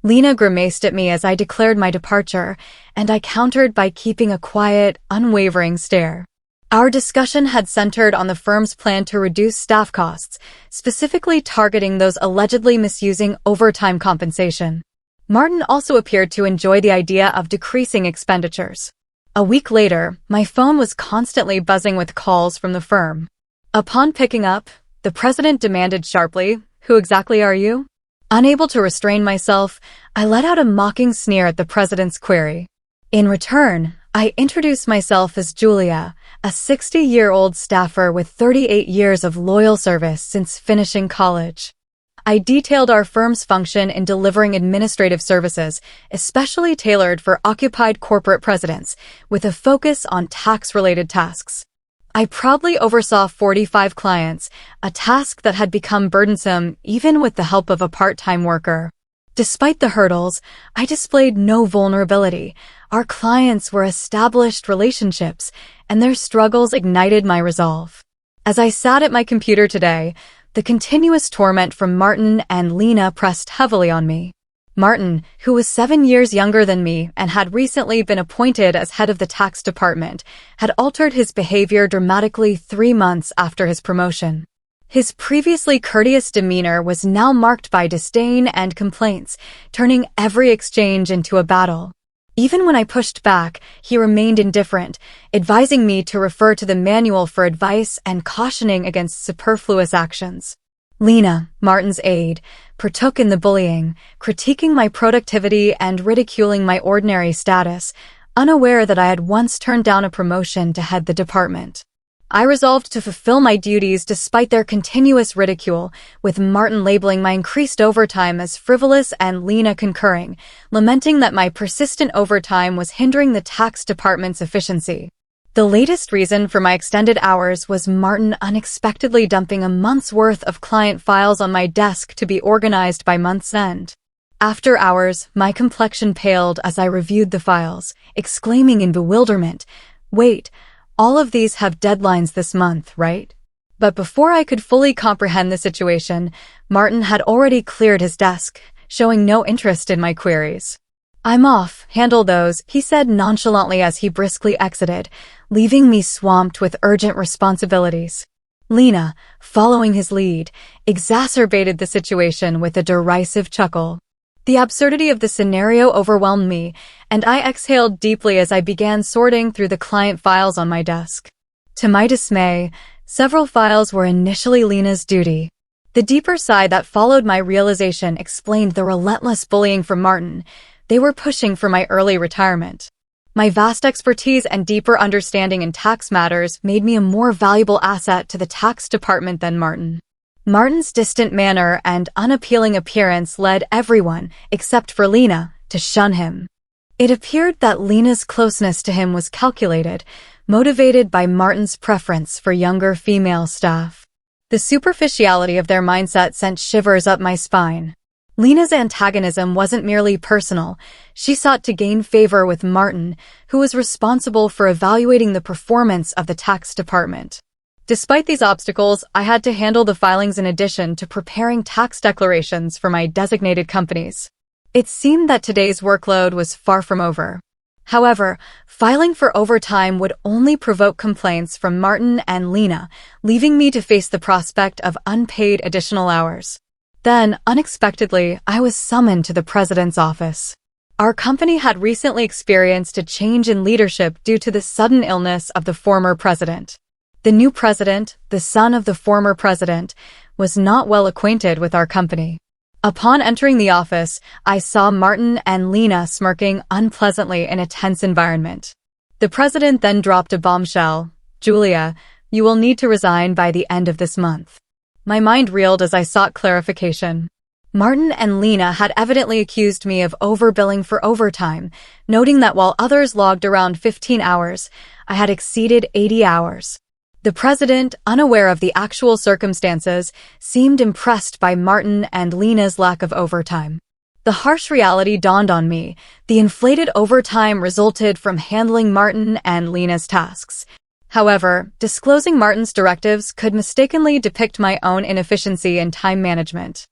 Lena grimaced at me as I declared my departure, and I countered by keeping a quiet, unwavering stare. Our discussion had centered on the firm's plan to reduce staff costs, specifically targeting those allegedly misusing overtime compensation. Martin also appeared to enjoy the idea of decreasing expenditures. A week later, my phone was constantly buzzing with calls from the firm. Upon picking up, the president demanded sharply, "Who exactly are you?" Unable to restrain myself, I let out a mocking sneer at the president's query. In return, I introduced myself as Julia, a 60-year-old staffer with 38 years of loyal service since finishing college. I detailed our firm's function in delivering administrative services, especially tailored for occupied corporate presidents, with a focus on tax-related tasks. I proudly oversaw 45 clients, a task that had become burdensome even with the help of a part-time worker. Despite the hurdles, I displayed no vulnerability. Our clients were established relationships, and their struggles ignited my resolve. As I sat at my computer today, the continuous torment from Martin and Lena pressed heavily on me. Martin, who was 7 years younger than me and had recently been appointed as head of the tax department, had altered his behavior dramatically 3 months after his promotion. His previously courteous demeanor was now marked by disdain and complaints, turning every exchange into a battle. Even when I pushed back, he remained indifferent, advising me to refer to the manual for advice and cautioning against superfluous actions. Lena, Martin's aide, partook in the bullying, critiquing my productivity and ridiculing my ordinary status, unaware that I had once turned down a promotion to head the department. I resolved to fulfill my duties despite their continuous ridicule, with Martin labeling my increased overtime as frivolous and Lena concurring, lamenting that my persistent overtime was hindering the tax department's efficiency. The latest reason for my extended hours was Martin unexpectedly dumping a month's worth of client files on my desk to be organized by month's end. After hours, my complexion paled as I reviewed the files, exclaiming in bewilderment, "Wait, all of these have deadlines this month, right?" But before I could fully comprehend the situation, Martin had already cleared his desk, showing no interest in my queries. "I'm off, handle those," he said nonchalantly as he briskly exited, leaving me swamped with urgent responsibilities. Lena, following his lead, exacerbated the situation with a derisive chuckle. The absurdity of the scenario overwhelmed me, and I exhaled deeply as I began sorting through the client files on my desk. To my dismay, several files were initially Lena's duty. The deeper sigh that followed my realization explained the relentless bullying from Martin. They were pushing for my early retirement. My vast expertise and deeper understanding in tax matters made me a more valuable asset to the tax department than Martin. Martin's distant manner and unappealing appearance led everyone, except for Lena, to shun him. It appeared that Lena's closeness to him was calculated, motivated by Martin's preference for younger female staff. The superficiality of their mindset sent shivers up my spine. Lena's antagonism wasn't merely personal. She sought to gain favor with Martin, who was responsible for evaluating the performance of the tax department. Despite these obstacles, I had to handle the filings in addition to preparing tax declarations for my designated companies. It seemed that today's workload was far from over. However, filing for overtime would only provoke complaints from Martin and Lena, leaving me to face the prospect of unpaid additional hours. Then, unexpectedly, I was summoned to the president's office. Our company had recently experienced a change in leadership due to the sudden illness of the former president. The new president, the son of the former president, was not well acquainted with our company. Upon entering the office, I saw Martin and Lena smirking unpleasantly in a tense environment. The president then dropped a bombshell. "Julia, you will need to resign by the end of this month." My mind reeled as I sought clarification. Martin and Lena had evidently accused me of overbilling for overtime, noting that while others logged around 15 hours, I had exceeded 80 hours. The president, unaware of the actual circumstances, seemed impressed by Martin and Lena's lack of overtime. The harsh reality dawned on me. The inflated overtime resulted from handling Martin and Lena's tasks. However, disclosing Martin's directives could mistakenly depict my own inefficiency in time management.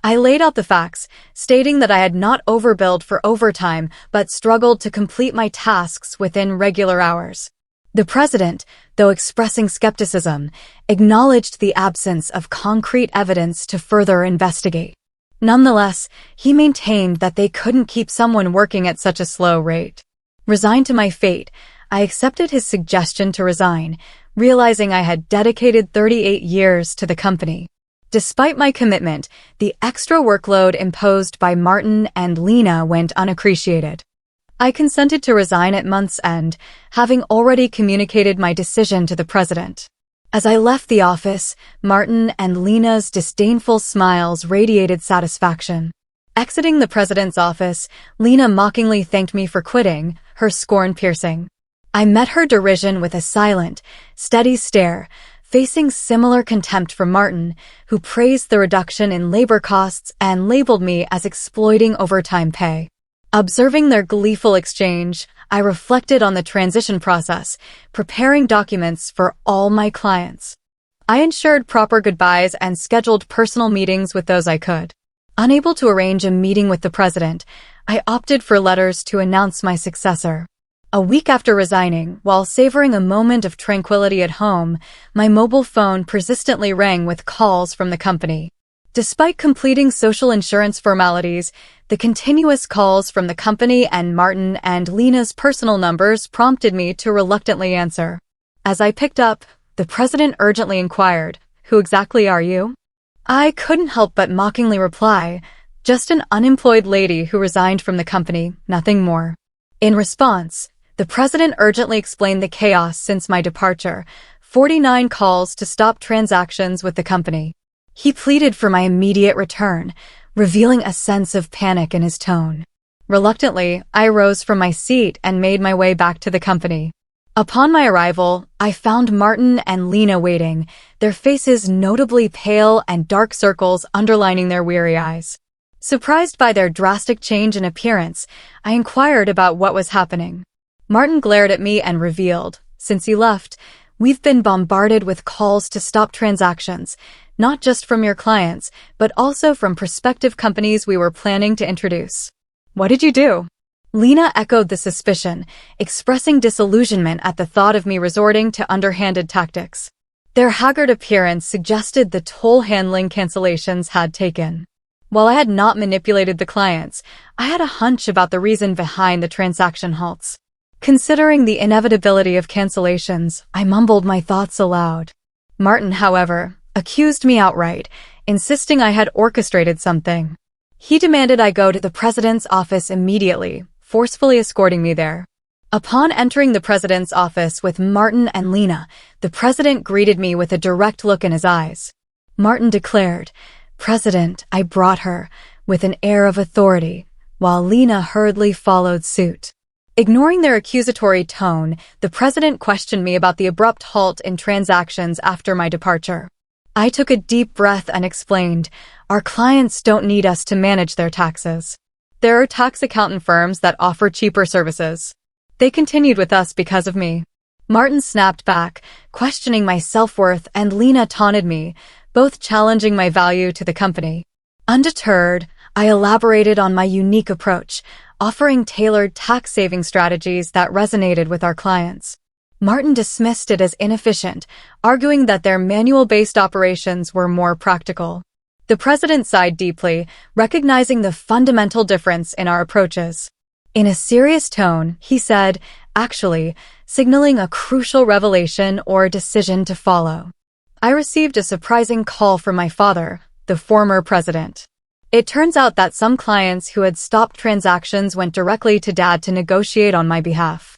I laid out the facts, stating that I had not overbilled for overtime but struggled to complete my tasks within regular hours. The president, though expressing skepticism, acknowledged the absence of concrete evidence to further investigate. Nonetheless, he maintained that they couldn't keep someone working at such a slow rate. Resigned to my fate, I accepted his suggestion to resign, realizing I had dedicated 38 years to the company. Despite my commitment, the extra workload imposed by Martin and Lena went unappreciated. I consented to resign at month's end, having already communicated my decision to the president. As I left the office, Martin and Lena's disdainful smiles radiated satisfaction. Exiting the president's office, Lena mockingly thanked me for quitting, her scorn piercing. I met her derision with a silent, steady stare, facing similar contempt from Martin, who praised the reduction in labor costs and labeled me as exploiting overtime pay. Observing their gleeful exchange, I reflected on the transition process, preparing documents for all my clients. I ensured proper goodbyes and scheduled personal meetings with those I could. Unable to arrange a meeting with the president, I opted for letters to announce my successor. A week after resigning, while savoring a moment of tranquility at home, my mobile phone persistently rang with calls from the company. Despite completing social insurance formalities, the continuous calls from the company and Martin and Lena's personal numbers prompted me to reluctantly answer. As I picked up, the president urgently inquired, "Who exactly are you?" I couldn't help but mockingly reply, "Just an unemployed lady who resigned from the company, nothing more." In response, the president urgently explained the chaos since my departure, 49 calls to stop transactions with the company. He pleaded for my immediate return, revealing a sense of panic in his tone. Reluctantly, I rose from my seat and made my way back to the company. Upon my arrival, I found Martin and Lena waiting, their faces notably pale and dark circles underlining their weary eyes. Surprised by their drastic change in appearance, I inquired about what was happening. Martin glared at me and revealed, "Since you left, we've been bombarded with calls to stop transactions, not just from your clients, but also from prospective companies we were planning to introduce." "What did you do?" Lena echoed the suspicion, expressing disillusionment at the thought of me resorting to underhanded tactics. Their haggard appearance suggested the toll handling cancellations had taken. While I had not manipulated the clients, I had a hunch about the reason behind the transaction halts. Considering the inevitability of cancellations, I mumbled my thoughts aloud. Martin, however, accused me outright, insisting I had orchestrated something. He demanded I go to the president's office immediately, forcefully escorting me there. Upon entering the president's office with Martin and Lena, the president greeted me with a direct look in his eyes. Martin declared, "President, I brought her," with an air of authority, while Lena hurriedly followed suit. Ignoring their accusatory tone, the president questioned me about the abrupt halt in transactions after my departure. I took a deep breath and explained, "Our clients don't need us to manage their taxes. There are tax accountant firms that offer cheaper services. They continued with us because of me." Martin snapped back, questioning my self-worth, and Lena taunted me, both challenging my value to the company. Undeterred, I elaborated on my unique approach, offering tailored tax-saving strategies that resonated with our clients. Martin dismissed it as inefficient, arguing that their manual-based operations were more practical. The president sighed deeply, recognizing the fundamental difference in our approaches. In a serious tone, he said, "Actually," signaling a crucial revelation or decision to follow. I received a surprising call from my father, the former president. It turns out that some clients who had stopped transactions went directly to Dad to negotiate on my behalf.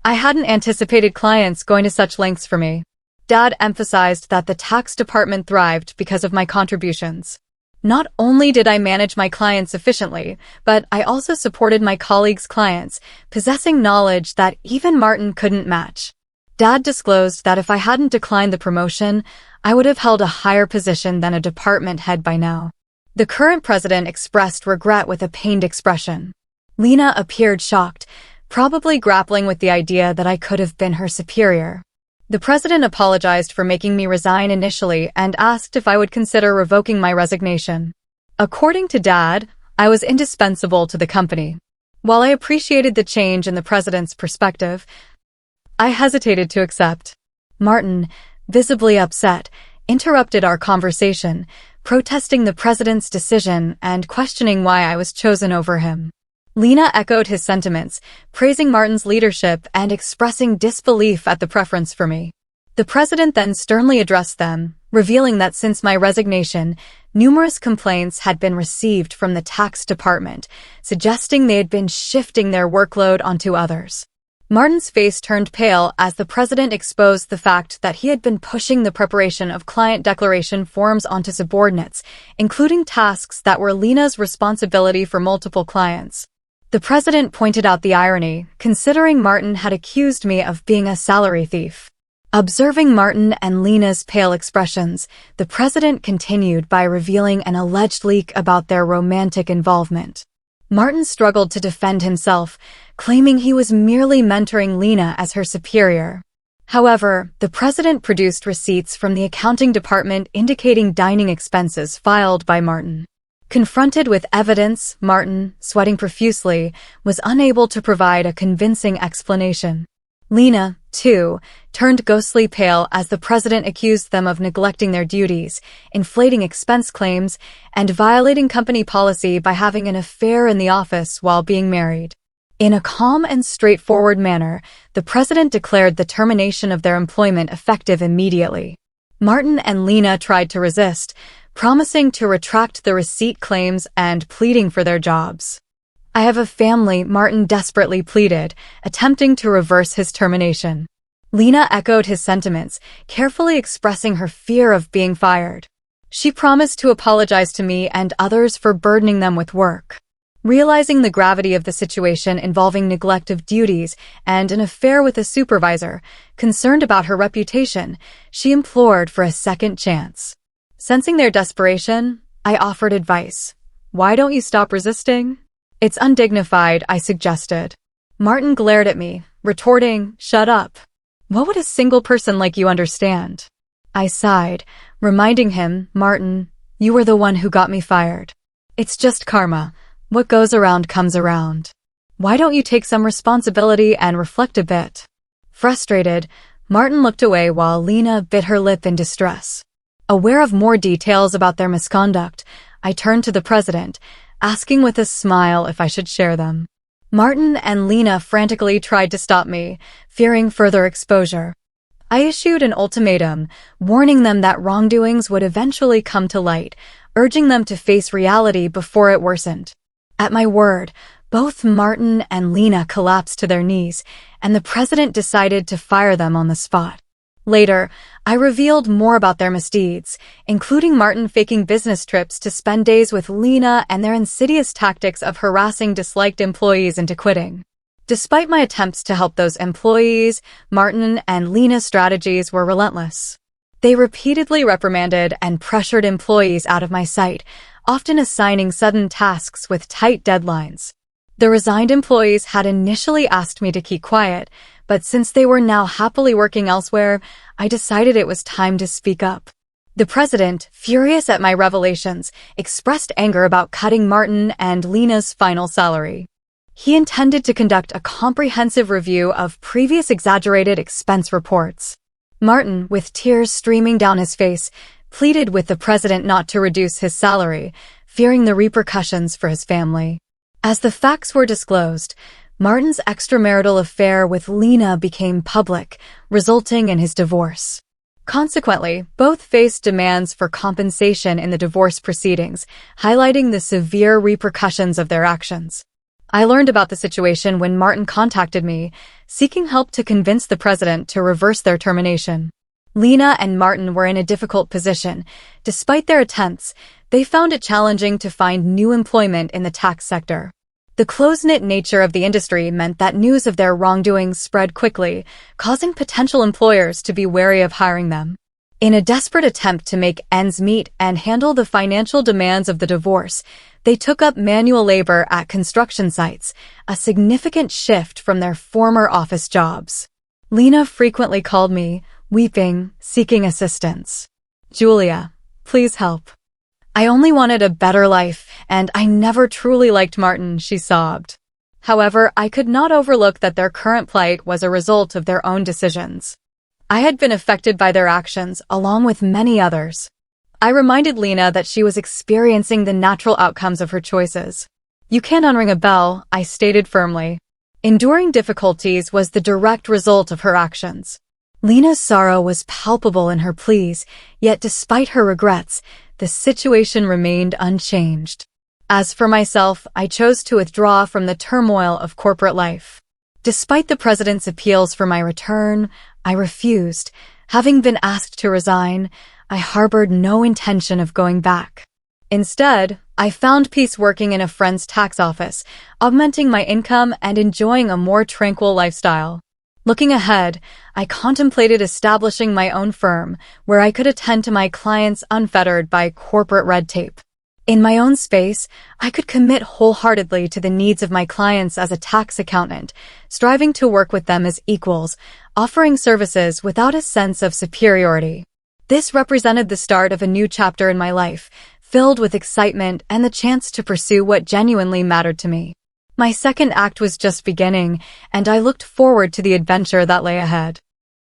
I hadn't anticipated clients going to such lengths for me. Dad emphasized that the tax department thrived because of my contributions. Not only did I manage my clients efficiently, but I also supported my colleagues' clients, possessing knowledge that even Martin couldn't match. Dad disclosed that if I hadn't declined the promotion, I would have held a higher position than a department head by now. The current president expressed regret with a pained expression. Lena appeared shocked, probably grappling with the idea that I could have been her superior. The president apologized for making me resign initially and asked if I would consider revoking my resignation. According to Dad, I was indispensable to the company. While I appreciated the change in the president's perspective, I hesitated to accept. Martin, visibly upset, interrupted our conversation, protesting the president's decision and questioning why I was chosen over him. Lena echoed his sentiments, praising Martin's leadership and expressing disbelief at the preference for me. The president then sternly addressed them, revealing that since my resignation, numerous complaints had been received from the tax department, suggesting they had been shifting their workload onto others. Martin's face turned pale as the president exposed the fact that he had been pushing the preparation of client declaration forms onto subordinates, including tasks that were Lena's responsibility for multiple clients. The president pointed out the irony, considering Martin had accused me of being a salary thief. Observing Martin and Lena's pale expressions, the president continued by revealing an alleged leak about their romantic involvement. Martin struggled to defend himself, claiming he was merely mentoring Lena as her superior. However, the president produced receipts from the accounting department indicating dining expenses filed by Martin. Confronted with evidence, Martin, sweating profusely, was unable to provide a convincing explanation. Lena, too, turned ghostly pale as the president accused them of neglecting their duties, inflating expense claims, and violating company policy by having an affair in the office while being married. In a calm and straightforward manner, the president declared the termination of their employment effective immediately. Martin and Lena tried to resist, promising to retract the receipt claims and pleading for their jobs. "I have a family," Martin desperately pleaded, attempting to reverse his termination. Lena echoed his sentiments, carefully expressing her fear of being fired. She promised to apologize to me and others for burdening them with work. Realizing the gravity of the situation involving neglect of duties and an affair with a supervisor, concerned about her reputation, she implored for a second chance. Sensing their desperation, I offered advice. "Why don't you stop resisting?" "It's undignified," I suggested. Martin glared at me, retorting, "Shut up. What would a single person like you understand?" I sighed, reminding him, "Martin, you were the one who got me fired. It's just karma. What goes around comes around. Why don't you take some responsibility and reflect a bit?" Frustrated, Martin looked away while Lena bit her lip in distress. Aware of more details about their misconduct, I turned to the president, asking with a smile if I should share them. Martin and Lena frantically tried to stop me, fearing further exposure. I issued an ultimatum, warning them that wrongdoings would eventually come to light, urging them to face reality before it worsened. At my word, both Martin and Lena collapsed to their knees, and the president decided to fire them on the spot. Later, I revealed more about their misdeeds, including Martin faking business trips to spend days with Lena and their insidious tactics of harassing disliked employees into quitting. Despite my attempts to help those employees, Martin and Lena's strategies were relentless. They repeatedly reprimanded and pressured employees out of my sight, often assigning sudden tasks with tight deadlines. The resigned employees had initially asked me to keep quiet, but since they were now happily working elsewhere, I decided it was time to speak up. The president, furious at my revelations, expressed anger about cutting Martin and Lena's final salary. He intended to conduct a comprehensive review of previous exaggerated expense reports. Martin, with tears streaming down his face, pleaded with the president not to reduce his salary, fearing the repercussions for his family. As the facts were disclosed, Martin's extramarital affair with Lena became public, resulting in his divorce. Consequently, both faced demands for compensation in the divorce proceedings, highlighting the severe repercussions of their actions. I learned about the situation when Martin contacted me, seeking help to convince the president to reverse their termination. Lena and Martin were in a difficult position. Despite their attempts, they found it challenging to find new employment in the tax sector. The close-knit nature of the industry meant that news of their wrongdoings spread quickly, causing potential employers to be wary of hiring them. In a desperate attempt to make ends meet and handle the financial demands of the divorce, they took up manual labor at construction sites, a significant shift from their former office jobs. Lena frequently called me, weeping, seeking assistance. "Julia, please help. I only wanted a better life, and I never truly liked Martin, she sobbed. However, I could not overlook that their current plight was a result of their own decisions. I had been affected by their actions, along with many others. I reminded Lena that she was experiencing the natural outcomes of her choices. You can't unring a bell, I stated firmly. Enduring difficulties was the direct result of her actions. Lena's sorrow was palpable in her pleas, yet despite her regrets, the situation remained unchanged. As for myself, I chose to withdraw from the turmoil of corporate life. Despite the president's appeals for my return, I refused. Having been asked to resign, I harbored no intention of going back. Instead, I found peace working in a friend's tax office, augmenting my income and enjoying a more tranquil lifestyle. Looking ahead, I contemplated establishing my own firm, where I could attend to my clients unfettered by corporate red tape. In my own space, I could commit wholeheartedly to the needs of my clients as a tax accountant, striving to work with them as equals, offering services without a sense of superiority. This represented the start of a new chapter in my life, filled with excitement and the chance to pursue what genuinely mattered to me. My second act was just beginning, and I looked forward to the adventure that lay ahead.